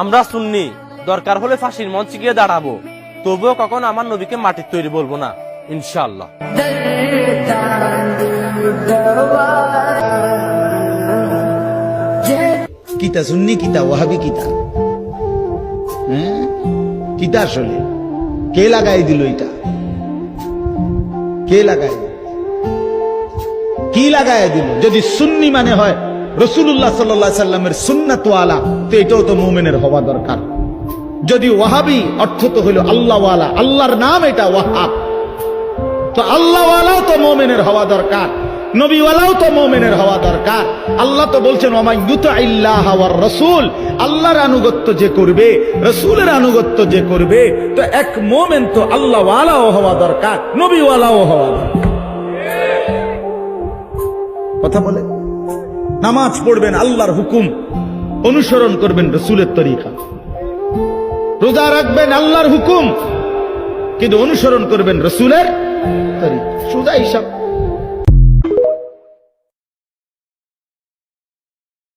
আমরা সুন্নি, দরকার হলে ফাঁসির মঞ্চে গিয়ে দাঁড়াবো, তবুও কখনো আমার নবীকে মাটির তৈরি বলবো না, ইনশাআল্লাহ। কিতা সুন্নি, কিতা ওয়াহাবি, কিতা কিতা আসলে কে লাগাই দিল? এটা কে লাগাই, কি লাগাই দিল? যদি সুন্নি মানে হয় রাসূলুল্লাহ সাল্লাল্লাহু আলাইহি সাল্লামের সুন্নাত ওয়ালা, তো এটাও তো মুমিনের হওয়া দরকার। যদি ওয়াহাবি অর্থ তো হলো আল্লাহ ওয়ালা, আল্লাহর নাম এটা ওয়াহাব, তো আল্লাহ ওয়ালাও তো মুমিনের হওয়া দরকার, নবী ওয়ালাও তো মুমিনের হওয়া দরকার। আল্লাহ তো বলছেন ওয়া মান ইউতিল্লাহ ওয়ার রাসূল, আল্লাহর আনুগত্য যে করবে, রাসূলের আনুগত্য যে করবে, তো এক মুমিন তো আল্লাহ ওয়ালাও হওয়া দরকার, নবী ওয়ালাও হওয়া দরকার। কথা বলে নামাজ পড়বেন আল্লাহর হুকুম, অনুসরণ করবেন রাসূলের তরিকা, রোজা রাখবেন আল্লাহর হুকুম, কিন্তু অনুসরণ করবেন রাসূলের তরিকা। সোজা হিসাব।